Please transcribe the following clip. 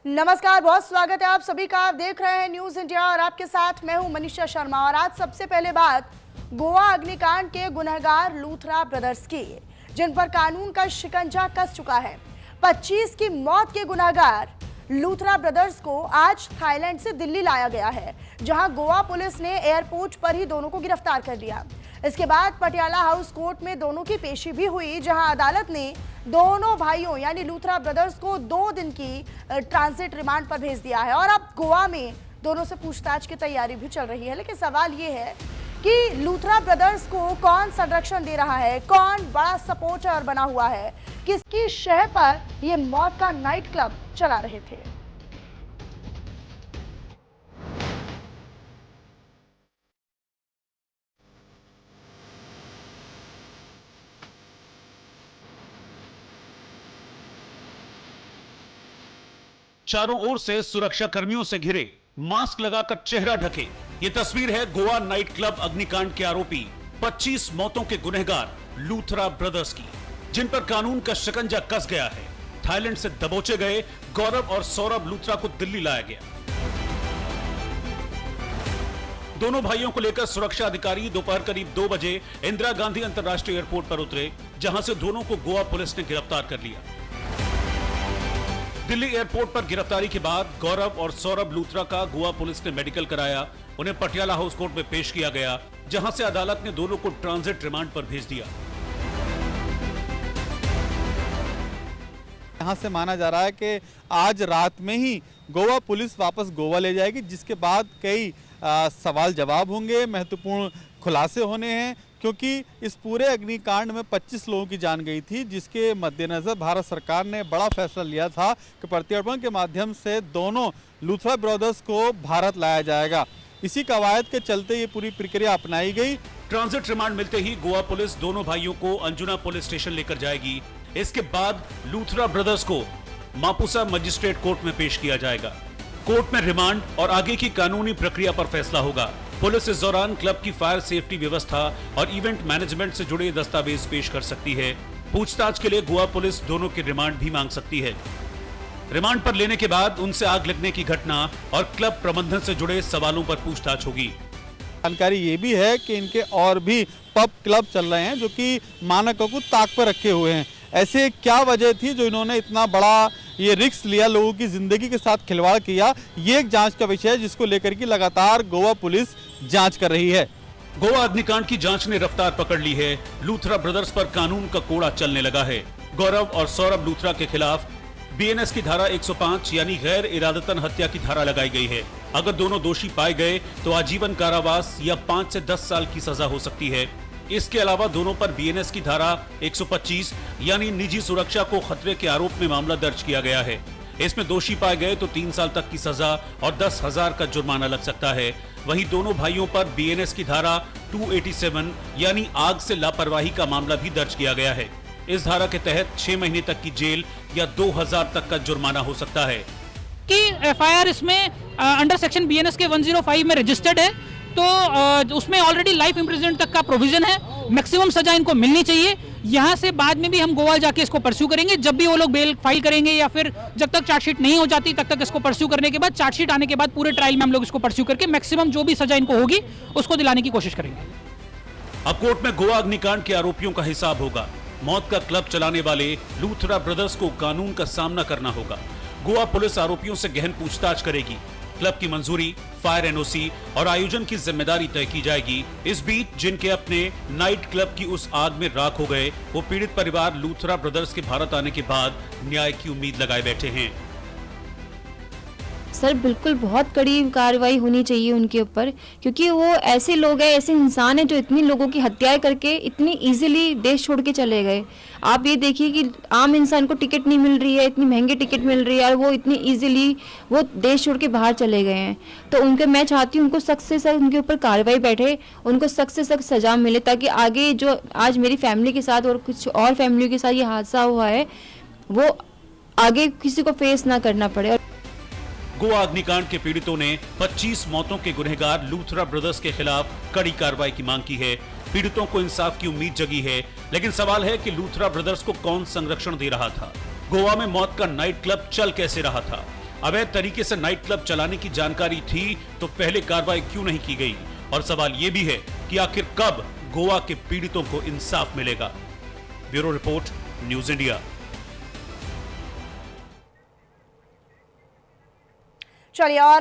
नमस्कार, बहुत स्वागत है आप सभी का। आप देख रहे हैं न्यूज इंडिया और आपके साथ मैं हूं मनीषा शर्मा। और आज सबसे पहले बात गोवा अग्निकांड के गुनहगार लूथरा ब्रदर्स की, जिन पर कानून का शिकंजा कस चुका है। 25 की मौत के गुनहगार लूथरा ब्रदर्स को आज थाईलैंड से दिल्ली लाया गया है, जहां गोवा पुलिस ने एयरपोर्ट पर ही दोनों को गिरफ्तार कर लिया। इसके बाद पटियाला हाउस कोर्ट में दोनों की पेशी भी हुई, जहां अदालत ने दोनों भाइयों यानी लूथरा ब्रदर्स को 2 दिन की ट्रांजिट रिमांड पर भेज दिया है। और अब गोवा में दोनों से पूछताछ की तैयारी भी चल रही है। लेकिन सवाल ये है कि लूथरा ब्रदर्स को कौन संरक्षण दे रहा है, कौन बड़ा सपोर्टर बना हुआ है, किसकी शह पर ये मौत का नाइट क्लब चला रहे थे। चारों ओर से सुरक्षा कर्मियों से घिरे, मास्क लगाकर चेहरा ढके। ये तस्वीर है गोवा नाइट क्लब अग्निकांड के आरोपी 25 मौतों के गुनहगार लूथरा ब्रदर्स की, जिन पर कानून का शिकंजा कस गया है। थाईलैंड से दबोचे गए गौरव और सौरभ लूथरा को दिल्ली लाया गया। दोनों भाइयों को लेकर सुरक्षा अधिकारी दोपहर करीब 2 बजे इंदिरा गांधी अंतर्राष्ट्रीय एयरपोर्ट पर उतरे, जहां से दोनों को गोवा पुलिस ने गिरफ्तार कर लिया। दिल्ली एयरपोर्ट पर गिरफ्तारी के बाद गौरव और सौरभ लूथरा का गोवा पुलिस ने मेडिकल कराया। उन्हें पटियाला हाउस कोर्ट में पेश किया गया, जहां से अदालत ने दोनों को ट्रांजिट रिमांड पर भेज दिया। यहां से माना जा रहा है कि आज रात में ही गोवा पुलिस वापस गोवा ले जाएगी, जिसके बाद कई सवाल जवाब होंगे, महत्वपूर्ण खुलासे होने हैं, क्योंकि इस पूरे अग्निकांड में 25 लोगों की जान गई थी, जिसके मद्देनजर भारत सरकार ने बड़ा फैसला लिया था कि प्रत्यर्पण के माध्यम से दोनों लूथरा ब्रदर्स को भारत लाया जाएगा। इसी कवायद के चलते ये पूरी प्रक्रिया अपनाई गई। ट्रांजिट रिमांड मिलते ही गोवा पुलिस दोनों भाइयों को अंजुना पुलिस स्टेशन लेकर जाएगी। इसके बाद लूथरा ब्रदर्स को मापुसा मजिस्ट्रेट कोर्ट में पेश किया जाएगा। कोर्ट में रिमांड और आगे की कानूनी प्रक्रिया पर फैसला होगा। पुलिस इस दौरान क्लब की फायर सेफ्टी व्यवस्था और इवेंट मैनेजमेंट से जुड़े दस्तावेज पेश कर सकती है। पूछताछ के लिए गोवा पुलिस दोनों की रिमांड भी मांग सकती है। रिमांड पर लेने के बाद उनसे आग लगने की घटना और क्लब प्रबंधन से जुड़े सवालों पर पूछताछ होगी। जानकारी ये भी है कि इनके और भी पब क्लब चल रहे हैं, जो कि मानकों को ताक पर रखे हुए हैं। ऐसे क्या वजह थी जो इन्होंने इतना बड़ा ये रिस्क लिया, लोगों की जिंदगी के साथ खिलवाड़ किया, ये एक जांच का विषय है, जिसको लेकर के लगातार गोवा पुलिस जांच कर रही है। गोवा अग्निकांड की जांच ने रफ्तार पकड़ ली है। लूथरा ब्रदर्स पर कानून का कोड़ा चलने लगा है। गौरव और सौरभ लूथरा के खिलाफ बीएनएस की धारा 105 यानी गैर इरादतन हत्या की धारा लगाई गई है। अगर दोनों दोषी पाए गए तो आजीवन कारावास या 5 से 10 साल की सजा हो सकती है। इसके अलावा दोनों पर बीएनएस की धारा 125 यानी निजी सुरक्षा को खतरे के आरोप में मामला दर्ज किया गया है। इसमें दोषी पाए गए तो 3 साल तक की सजा और 10,000 का जुर्माना लग सकता है। वहीं दोनों भाइयों पर बीएनएस की धारा 287 यानी आग से लापरवाही का मामला भी दर्ज किया गया है। इस धारा के तहत 6 महीने तक की जेल या 2,000 तक का जुर्माना हो सकता है। कि एफआईआर इसमें अंडर सेक्शन बीएनएस के 105 में रजिस्टर्ड है, तो उसमें ऑलरेडी लाइफ इम्प्रिजनमेंट तक का प्रोविजन है। मैक्सिमम सजा इनको मिलनी चाहिए। यहाँ से बाद में भी हम गोवा जाके इसको परस्यू करेंगे, जब भी वो लोग बेल फाइल करेंगे या फिर जब तक चार्जशीट नहीं हो जाती तब तक इसको परस्यू करने के बाद, चार्जशीट आने के बाद पूरे ट्रायल में हम लोग इसको परस्यू करके मैक्सिमम जो भी सजा इनको होगी उसको दिलाने की कोशिश करेंगे। अब कोर्ट में गोवा अग्निकांड के आरोपियों का हिसाब होगा। मौत का क्लब चलाने वाले लूथरा ब्रदर्स को कानून का सामना करना होगा। गोवा पुलिस आरोपियों से गहन पूछताछ करेगी। क्लब की मंजूरी, फायर एनओसी और आयोजन की जिम्मेदारी तय की जाएगी। इस बीच जिनके अपने नाइट क्लब की उस आग में राख हो गए, वो पीड़ित परिवार लूथरा ब्रदर्स के भारत आने के बाद न्याय की उम्मीद लगाए बैठे हैं। सर बिल्कुल बहुत कड़ी कार्रवाई होनी चाहिए उनके ऊपर, क्योंकि वो ऐसे लोग हैं, ऐसे इंसान हैं जो इतनी लोगों की हत्याएं करके इतनी इजीली देश छोड़ के चले गए। आप ये देखिए कि आम इंसान को टिकट नहीं मिल रही है, इतनी महंगी टिकट मिल रही है और वो इतनी इजीली वो देश छोड़ के बाहर चले गए हैं। तो मैं चाहती हूँ उनको सख्त से सख्त उनके ऊपर कार्रवाई बैठे, उनको सख्त से सख्त सजा मिले, ताकि आगे जो आज मेरी फैमिली के साथ और कुछ और फैमिली के साथ ये हादसा हुआ है, वो आगे किसी को फेस ना करना पड़े। गोवा अग्निकांड के पीड़ितों ने 25 मौतों के गुनहगार लूथरा ब्रदर्स के खिलाफ कड़ी कार्रवाई की मांग की है। पीड़ितों को इंसाफ की उम्मीद जगी है, लेकिन सवाल है कि लूथरा ब्रदर्स को कौन संरक्षण दे रहा था। गोवा में मौत का नाइट क्लब चल कैसे रहा था। अवैध तरीके से नाइट क्लब चलाने की जानकारी थी तो पहले कार्रवाई क्यों नहीं की गई? और सवाल यह भी है कि आखिर कब गोवा के पीड़ितों को इंसाफ मिलेगा? Bureau report, news India. चलिए और